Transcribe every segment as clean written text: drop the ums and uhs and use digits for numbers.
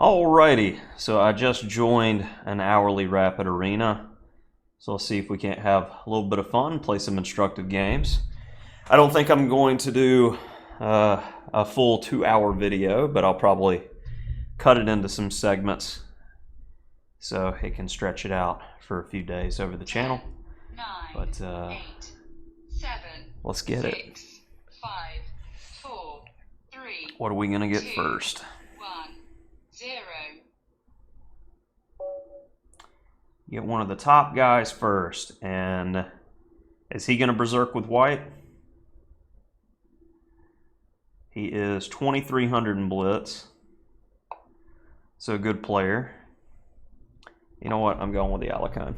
Alrighty, so I just joined an hourly rapid arena. So let's see if we can't have a little bit of fun, play some instructive games. I don't think I'm going to do a full 2-hour video, but I'll probably cut it into some segments so it can stretch it out for a few days over the channel. 9, But 8, 7, let's get 6, it. 5, 4, 3. What are we gonna get 2, first? 1, 0. Get one of the top guys first, and is he gonna berserk with white? He is 2300 in blitz, so a good player. You know what? I'm going with the Alicone.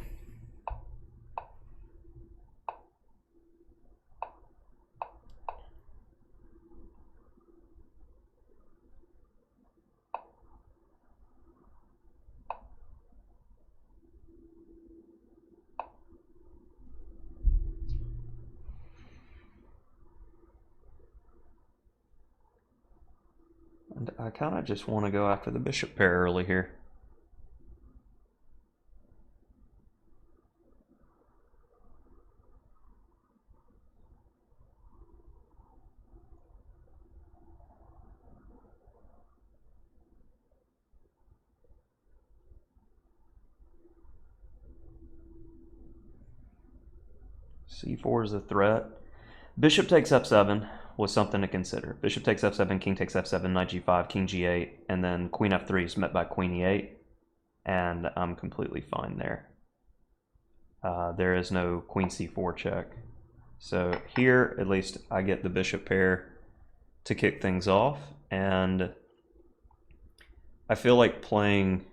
And I kind of just want to go after the bishop pair early here. C4 is a threat. Bishop takes f7 was something to consider. Bishop takes f7, king takes f7, knight g5, king g8, and then queen f3 is met by queen e8, and I'm completely fine there. There is no queen c4 check. So here, at least, I get the bishop pair to kick things off, and I feel like playing...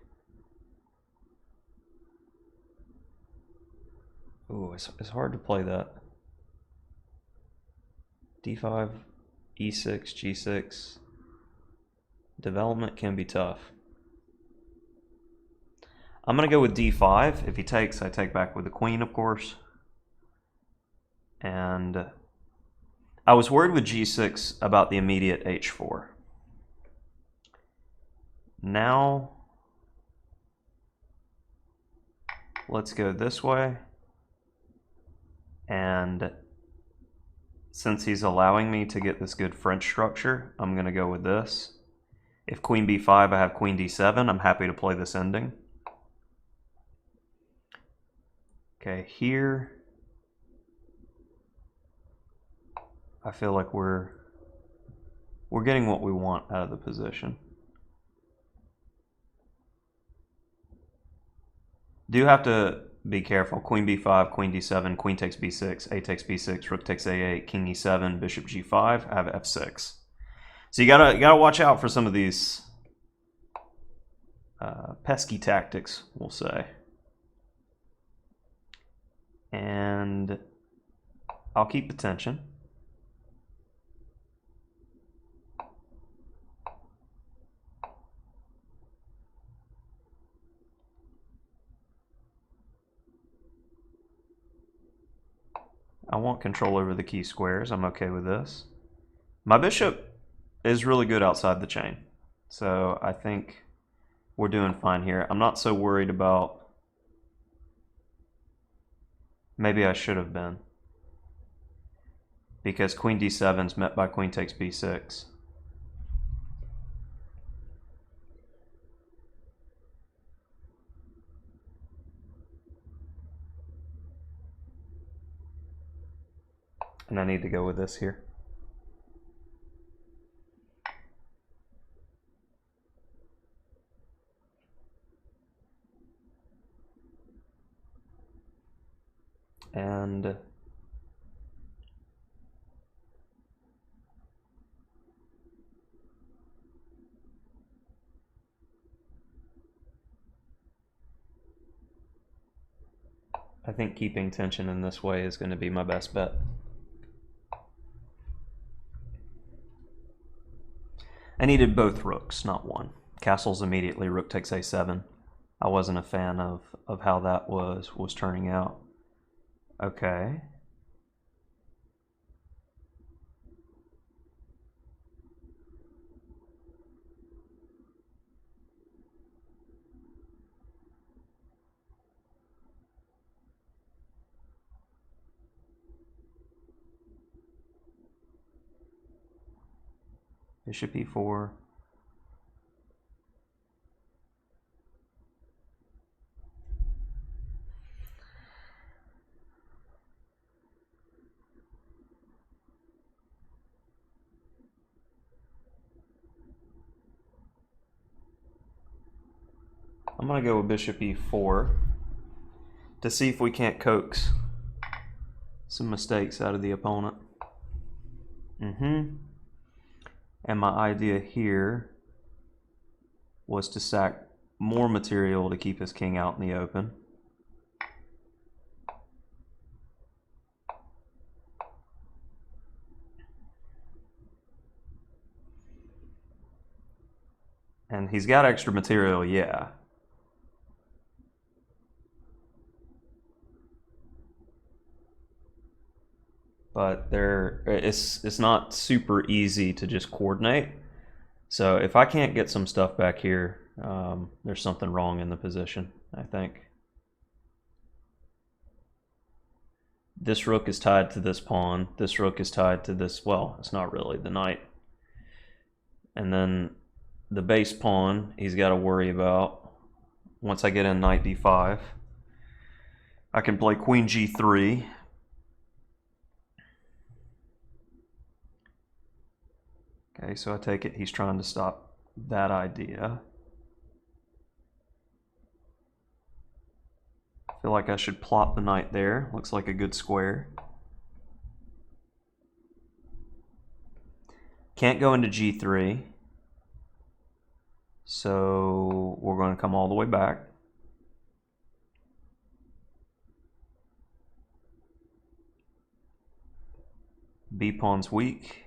Ooh, it's hard to play that. d5, e6, g6. Development can be tough. I'm going to go with d5. If he takes, I take back with the queen, of course. And I was worried with g6 about the immediate h4. Now, let's go this way. And since he's allowing me to get this good French structure, I'm going to go with this. If queen b5, I have queen d7. I'm happy to play this ending. Okay, here, I feel like we're getting what we want out of the position. Do have to be careful. Queen b5, queen d7, queen takes b6, a takes b6, rook takes a8, king e7, bishop g5. I have f6. So you gotta watch out for some of these pesky tactics, we'll say. And I'll keep the tension. I want control over the key squares. I'm okay with this. My bishop is really good outside the chain, so I think we're doing fine here. I'm not so worried about... Maybe I should have been, because queen d7 is met by queen takes b6. And I need to go with this here. And I think keeping tension in this way is going to be my best bet. I needed both rooks, not one. Castles immediately, rook takes a7. I wasn't a fan of how that was turning out. Okay. Bishop e4. I'm going to go with bishop e4 to see if we can't coax some mistakes out of the opponent. And my idea here was to sack more material to keep his king out in the open. And he's got extra material, yeah. But it's not super easy to just coordinate. So if I can't get some stuff back here, there's something wrong in the position, I think. This rook is tied to this pawn. This rook is tied to this, well, it's not really, the knight. And then the base pawn he's got to worry about. Once I get in knight d5, I can play queen g3. Okay, so I take it he's trying to stop that idea. I feel like I should plop the knight there. Looks like a good square. Can't go into g3. So we're going to come all the way back. B pawn's weak.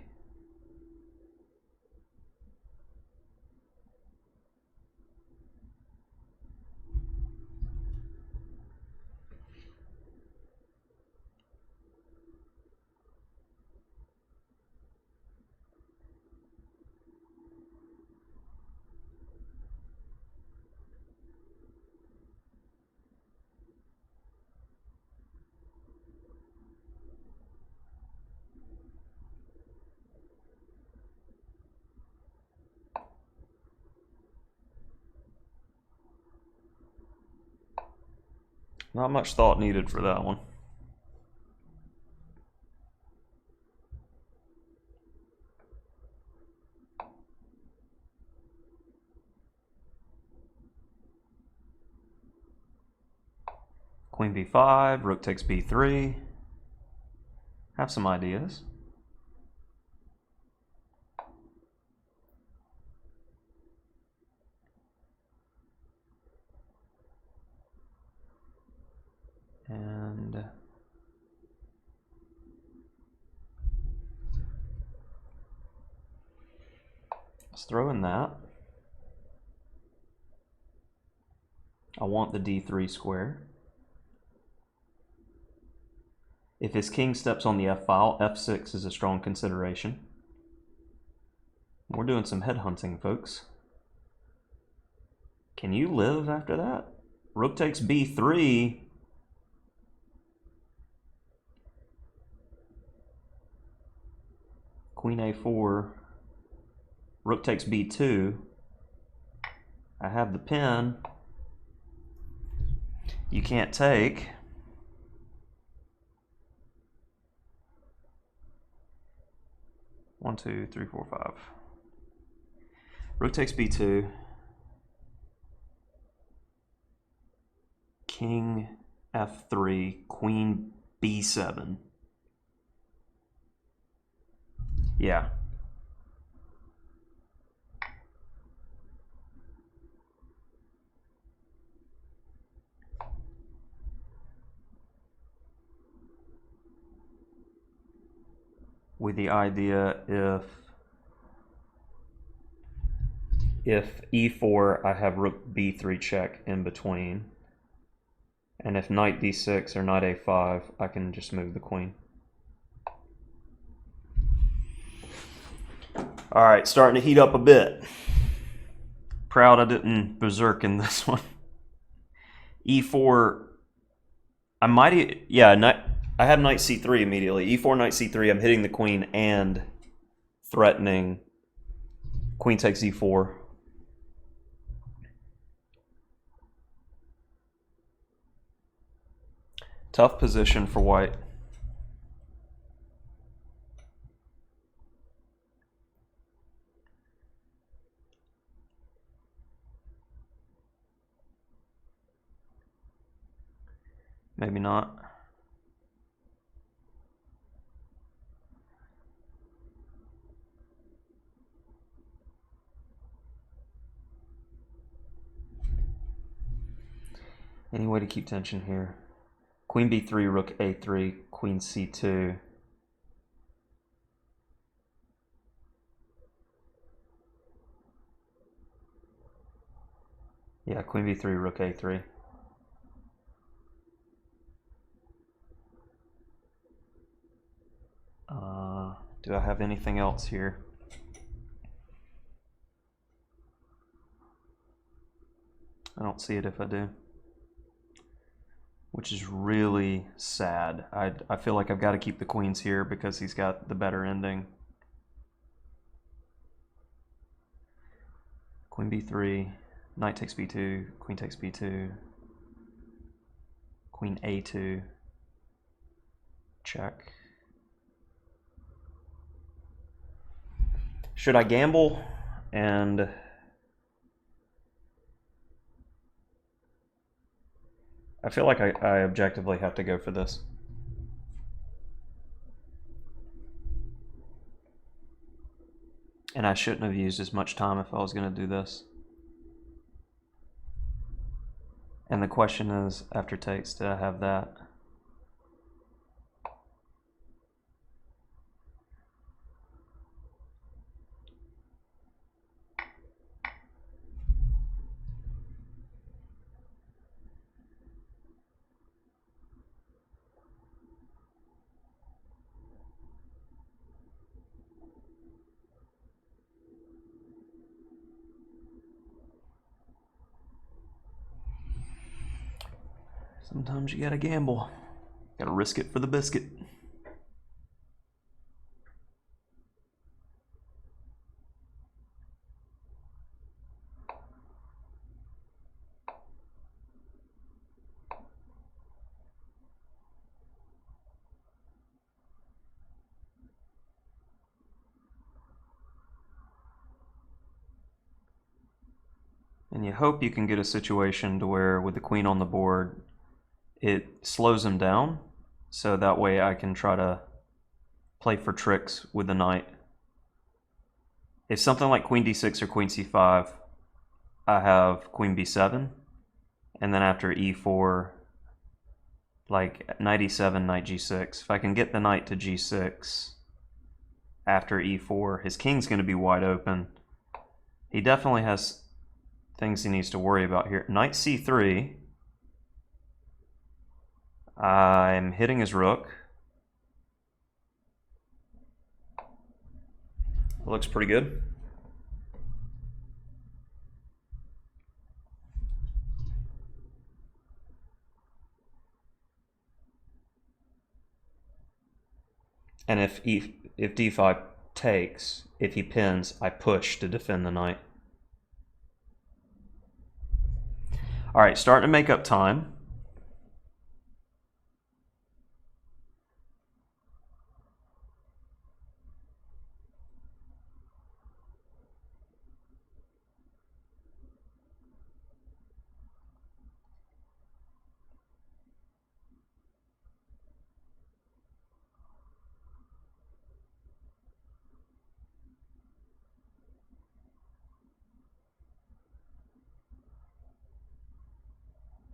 Not much thought needed for that one. Queen b5, rook takes b3. Have some ideas. And let's throw in that. I want the d3 square. If his king steps on the f file, f6 is a strong consideration. We're doing some headhunting, folks. Can you live after that? Rook takes b3. Queen a4. Rook takes b2. I have the pin. You can't take. One, two, three, four, five. Rook takes b2. King f3. Queen b7. Yeah. With the idea if e4, I have rook b3 check in between. And if knight d6 or knight a5, I can just move the queen. All right, starting to heat up a bit. Proud I didn't berserk in this one. e4, I might, yeah, I have knight c3 immediately. e4, knight c3, I'm hitting the queen and threatening Queen takes e4. Tough position for white. Maybe not. Any way to keep tension here? Queen b3, rook a3, queen c2. Yeah, queen b3, rook a3. Do I have anything else here? I don't see it if I do. Which is really sad. I feel like I've got to keep the queens here because he's got the better ending. Queen b3, knight takes b2, queen takes b2, queen a2, check. Should I gamble and I feel like I objectively have to go for this. And I shouldn't have used as much time if I was going to do this. And the question is, after takes, did I have that? Sometimes you gotta gamble. Gotta risk it for the biscuit. And you hope you can get a situation to where with the queen on the board, it slows him down, so that way I can try to play for tricks with the knight. If something like queen d6 or queen c5, I have queen b7, and then after e4, like knight e7, knight g6. If I can get the knight to g6 after e4, his king's going to be wide open. He definitely has things he needs to worry about here. Knight c3. I'm hitting his rook. It looks pretty good. And if d5 takes, if he pins, I push to defend the knight. All right, starting to make up time.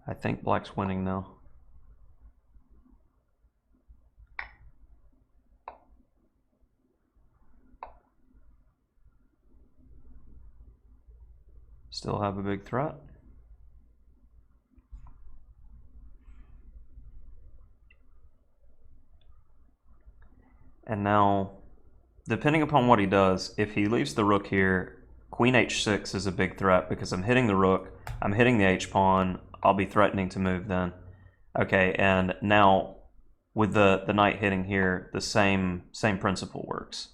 I think black's winning now. Still have a big threat. And now, depending upon what he does, if he leaves the rook here, queen h6 is a big threat because I'm hitting the rook, I'm hitting the h-pawn, I'll be threatening to move then. Okay, and now with the knight hitting here, the same principle works.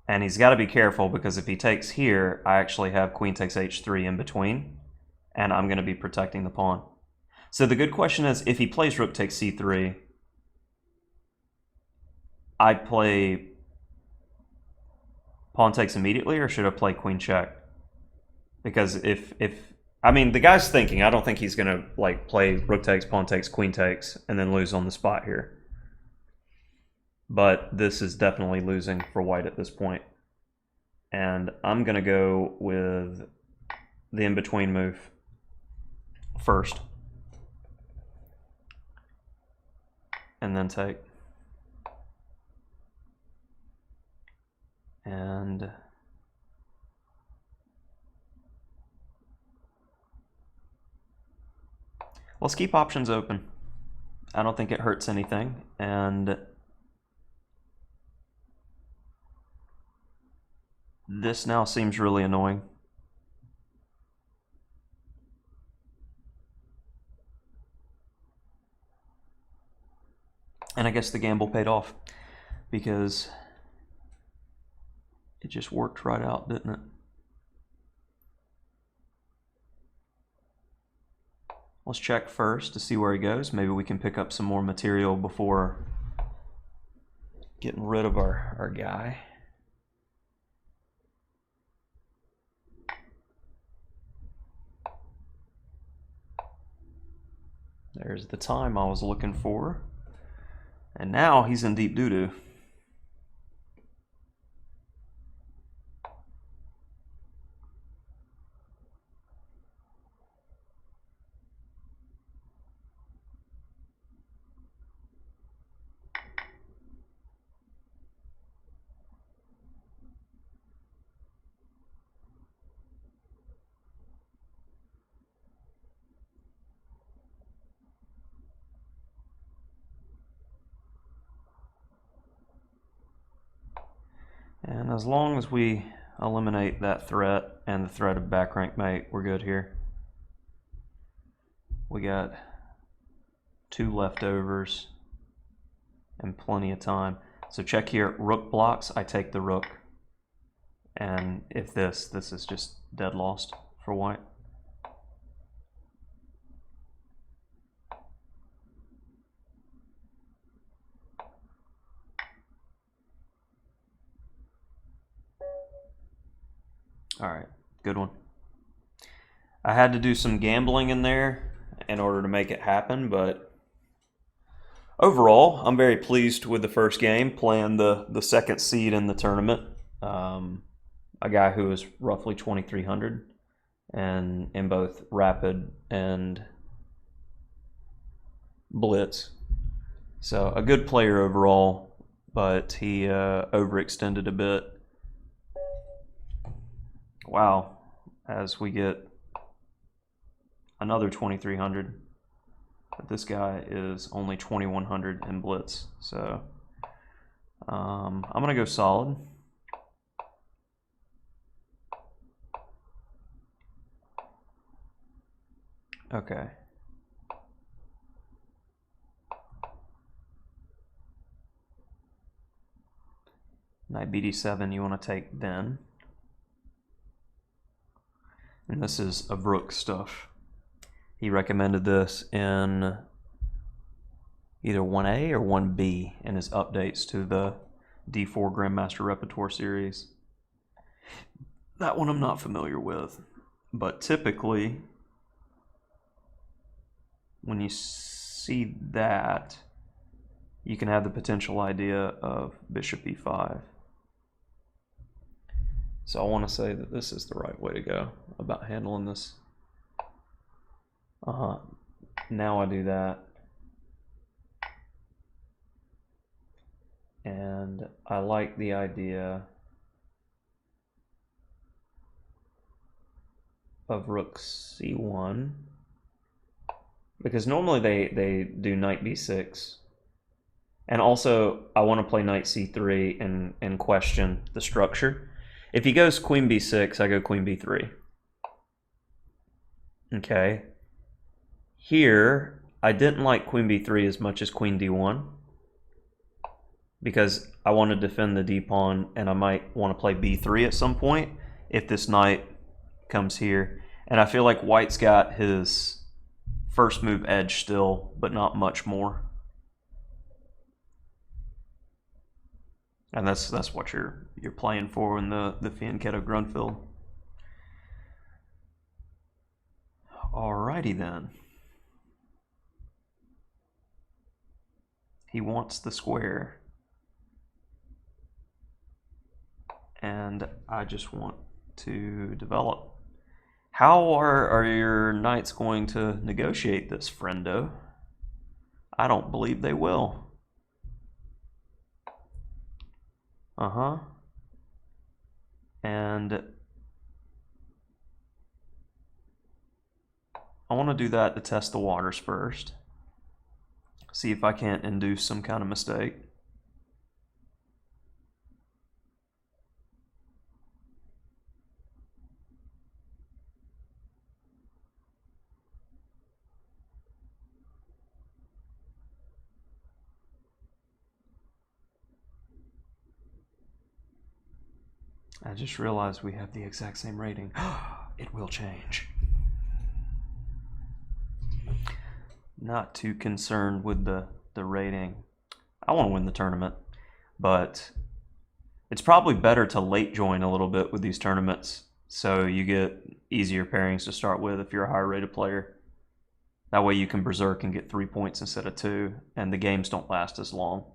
And he's got to be careful because if he takes here, I actually have queen takes h3 in between, and I'm going to be protecting the pawn. So the good question is, if he plays rook takes c3, I play pawn takes immediately, or should I play queen check? Because if I mean, the guy's thinking, I don't think he's going to like play rook takes, pawn takes, queen takes, and then lose on the spot here. But this is definitely losing for white at this point. And I'm going to go with the in-between move first. And then take. And let's keep options open. I don't think it hurts anything. And this now seems really annoying. And I guess the gamble paid off because it just worked right out, didn't it? Let's check first to see where he goes. Maybe we can pick up some more material before getting rid of our guy. There's the time I was looking for. And now he's in deep doo-doo. And as long as we eliminate that threat and the threat of back rank mate, we're good here. We got 2 leftovers and plenty of time. So check here, rook blocks, I take the rook. And if this is just dead lost for white. All right, good one. I had to do some gambling in there in order to make it happen, but overall, I'm very pleased with the first game, playing the second seed in the tournament. A guy who is roughly 2,300 and in both Rapid and Blitz. So a good player overall, but he overextended a bit. Wow, as we get another 2,300. But this guy is only 2,100 in Blitz. So I'm going to go solid. Okay. Knight BD7 you want to take then. And this is a Brook stuff. He recommended this in either 1A or 1B in his updates to the D4 Grandmaster Repertoire series. That one I'm not familiar with, but typically when you see that, you can have the potential idea of Bishop E5. So I want to say that this is the right way to go about handling this. Now I do that. And I like the idea of rook c1, because normally they do knight b6. And also I want to play knight c3 and question the structure. If he goes queen b6, I go queen b3. Okay. Here, I didn't like queen b3 as much as queen d1. because I want to defend the d-pawn, and I might want to play b3 at some point if this knight comes here. And I feel like white's got his first move edge still, but not much more. And that's what you're playing for in the Fianchetto Grunfeld. Alrighty then. He wants the square. And I just want to develop. How are your knights going to negotiate this, friendo? I don't believe they will. And I want to do that to test the waters first. See if I can't induce some kind of mistake. I just realized we have the exact same rating. It will change. Not too concerned with the rating. I want to win the tournament, but it's probably better to late join a little bit with these tournaments so you get easier pairings to start with if you're a higher rated player. That way you can berserk and get 3 points instead of 2, and the games don't last as long.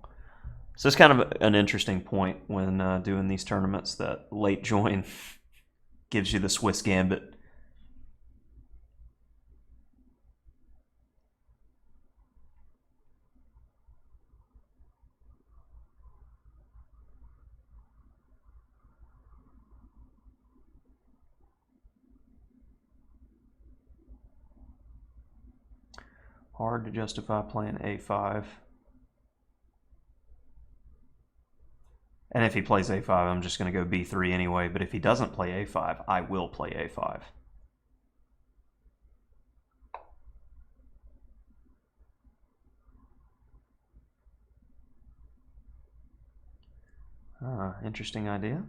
So it's kind of an interesting point when doing these tournaments, that late join gives you the Swiss gambit. Hard to justify playing a5. And if he plays a5, I'm just going to go b3 anyway. But if he doesn't play a5, I will play a5. Interesting idea.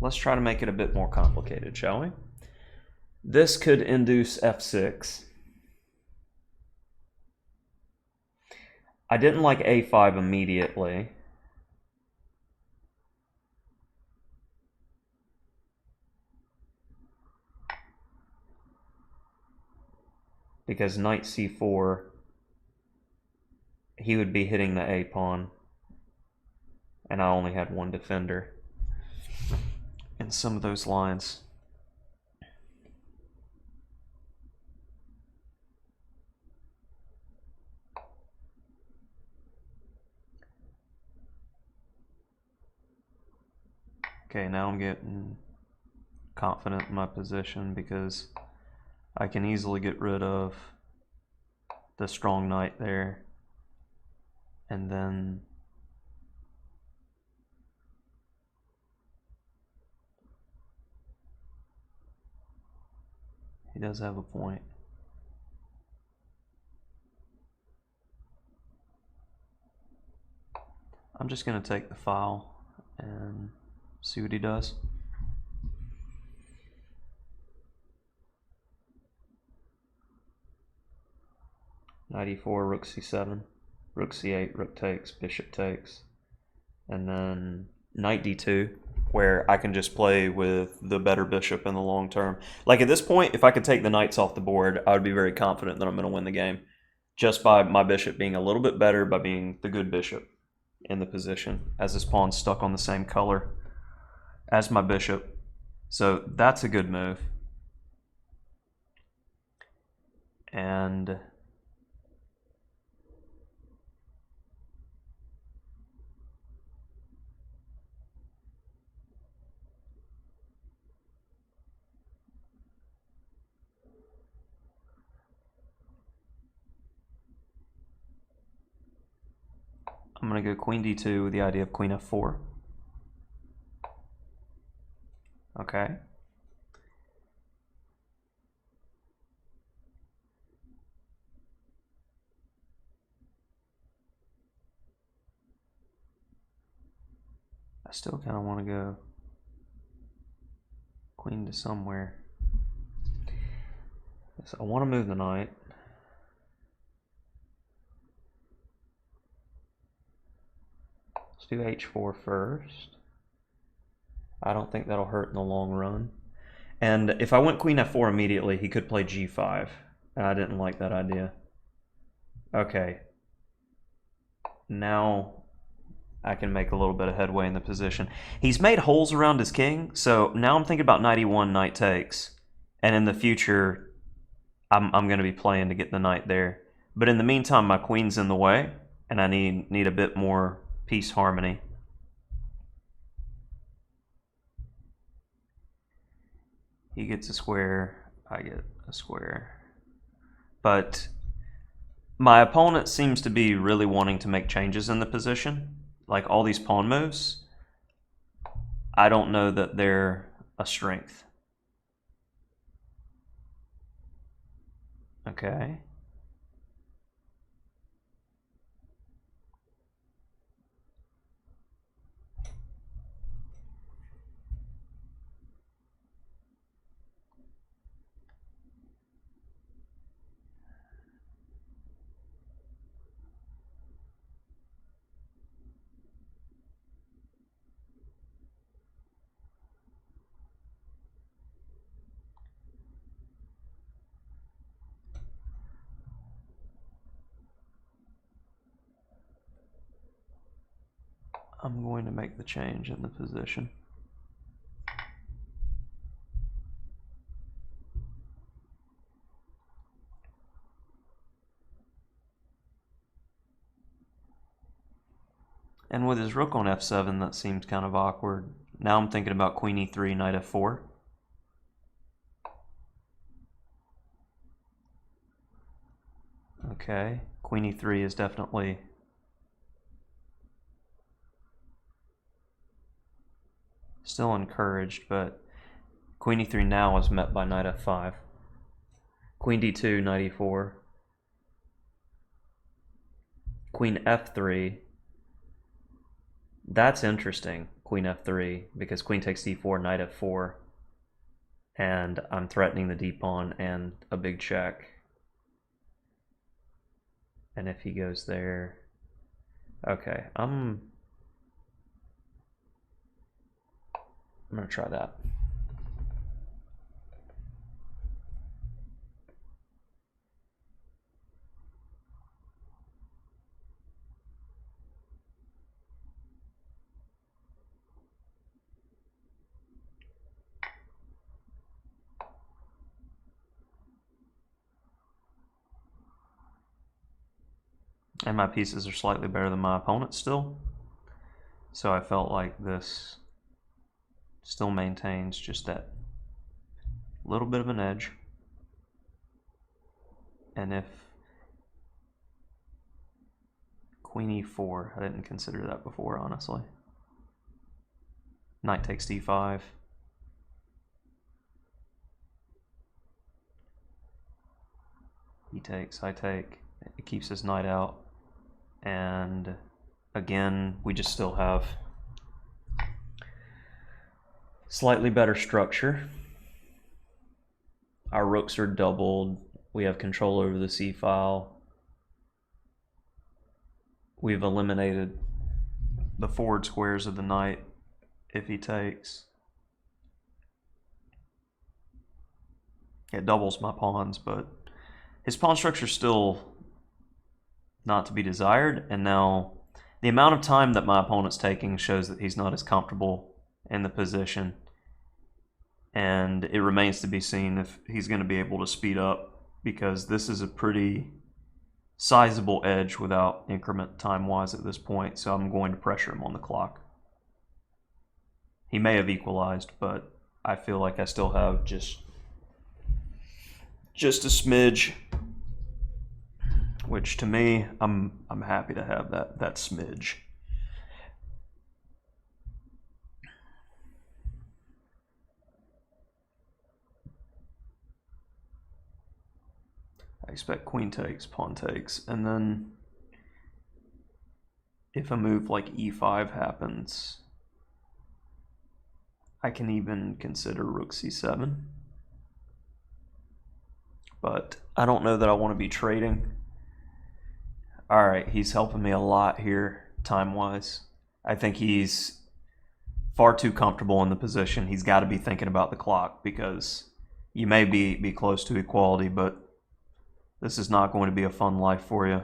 Let's try to make it a bit more complicated, shall we? This could induce f6. I didn't like a5 immediately. Because knight c4, he would be hitting the a pawn, and I only had one defender in some of those lines. Okay, now I'm getting confident in my position because I can easily get rid of the strong knight there, and then he does have a point. I'm just going to take the file and see what he does. Knight e4, rook c7, rook c8, rook takes, bishop takes, and then knight d2, where I can just play with the better bishop in the long term. Like at this point, if I could take the knights off the board, I would be very confident that I'm going to win the game, just by my bishop being a little bit better, by being the good bishop in the position, as this pawn's stuck on the same color as my bishop. So that's a good move. And I'm going to go queen d2 with the idea of queen f4. Okay. I still kind of want to go queen to somewhere. So I want to move the knight. Let's do h4 first. I don't think that'll hurt in the long run. And if I went queen f4 immediately, he could play g5. And I didn't like that idea. Okay. Now I can make a little bit of headway in the position. He's made holes around his king, so now I'm thinking about knight e1, knight takes. And in the future, I'm going to be playing to get the knight there. But in the meantime, my queen's in the way, and I need a bit more piece harmony. He gets a square, I get a square. But my opponent seems to be really wanting to make changes in the position. Like all these pawn moves, I don't know that they're a strength. Okay. I'm going to make the change in the position. And with his rook on f7, that seems kind of awkward. Now I'm thinking about queen e3, knight f4. Okay, queen e3 is definitely still encouraged, but queen e3 now is met by knight f5. Queen d2, knight e4. Queen f3. That's interesting, queen f3, because queen takes d4, knight f4, and I'm threatening the d-pawn and a big check. And if he goes there, okay, I'm gonna try that. And my pieces are slightly better than my opponent's still. So I felt like this still maintains just that little bit of an edge. And if queen e4, I didn't consider that before, honestly. Knight takes d5. He takes, I take. It keeps his knight out. And again, we just still have slightly better structure. Our rooks are doubled. We have control over the c-file. We've eliminated the forward squares of the knight if he takes. It doubles my pawns, but his pawn structure is still not to be desired, and now the amount of time that my opponent's taking shows that he's not as comfortable in the position, and it remains to be seen if he's going to be able to speed up, because this is a pretty sizable edge without increment time-wise at this point, so I'm going to pressure him on the clock. He may have equalized, but I feel like I still have just a smidge which to me, I'm happy to have that smidge. I expect queen takes, pawn takes, and then if a move like e5 happens, I can even consider rook c7. But I don't know that I want to be trading. All right, he's helping me a lot here, time-wise. I think he's far too comfortable in the position. He's got to be thinking about the clock, because you may be close to equality, but this is not going to be a fun life for you.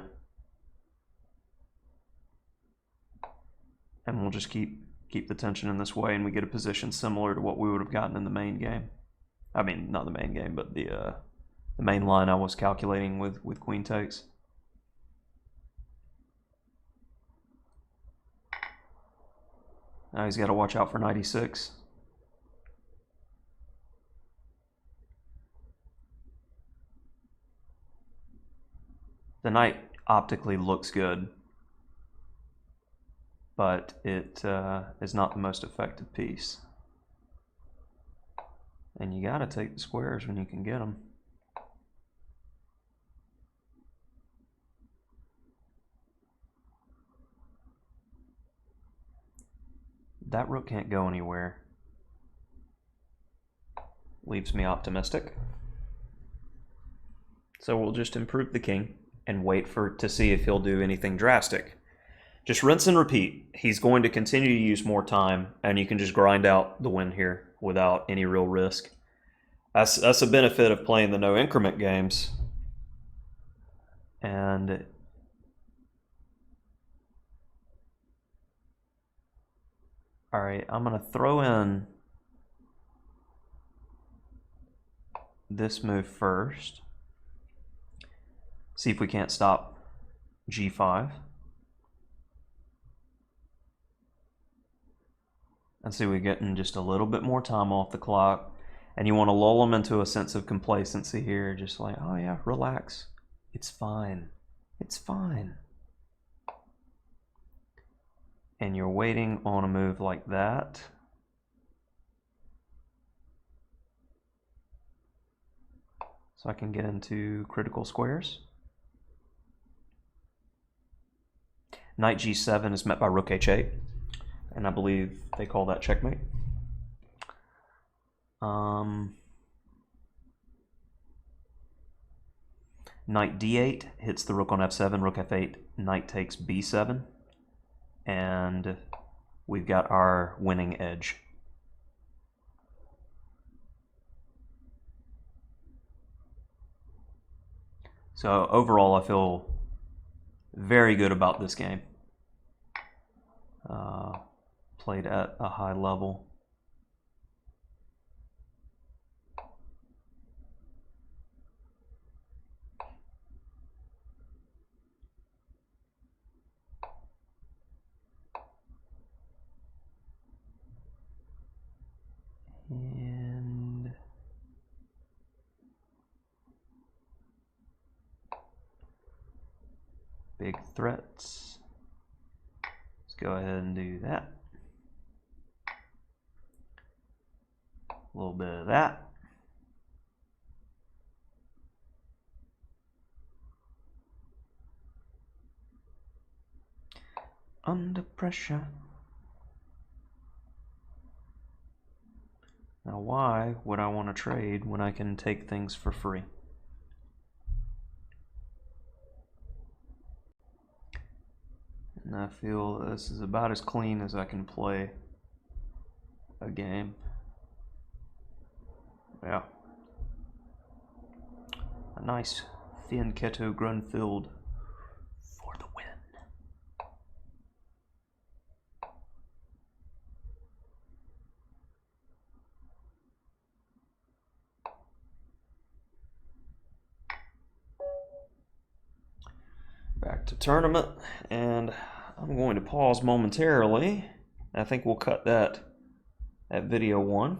And we'll just keep the tension in this way, and we get a position similar to what we would have gotten in the main game. I mean, not the main game, but the main line I was calculating with queen takes. Now he's got to watch out for knight e6. The knight optically looks good, but it is not the most effective piece. And you got to take the squares when you can get them. That rook can't go anywhere. Leaves me optimistic. So we'll just improve the king and wait to see if he'll do anything drastic. Just rinse and repeat. He's going to continue to use more time, and you can just grind out the win here without any real risk. That's a benefit of playing the no increment games. And all right, I'm going to throw in this move first. See if we can't stop g5. And see, we're getting just a little bit more time off the clock. And you want to lull them into a sense of complacency here. Just like, oh yeah, relax. It's fine. It's fine. And you're waiting on a move like that. So I can get into critical squares. Knight g7 is met by rook h8. And I believe they call that checkmate. Knight d8 hits the rook on f7, rook f8, knight takes b7, and we've got our winning edge. So overall, I feel very good about this game. Played at a high level. And big threats. Let's go ahead and do that. A little bit of that. Under pressure. Now why would I want to trade when I can take things for free? And I feel this is about as clean as I can play a game. Yeah. A nice Fianchetto Grunfeld for the win. Back to tournament, and I'm going to pause momentarily. I think we'll cut that at video 1.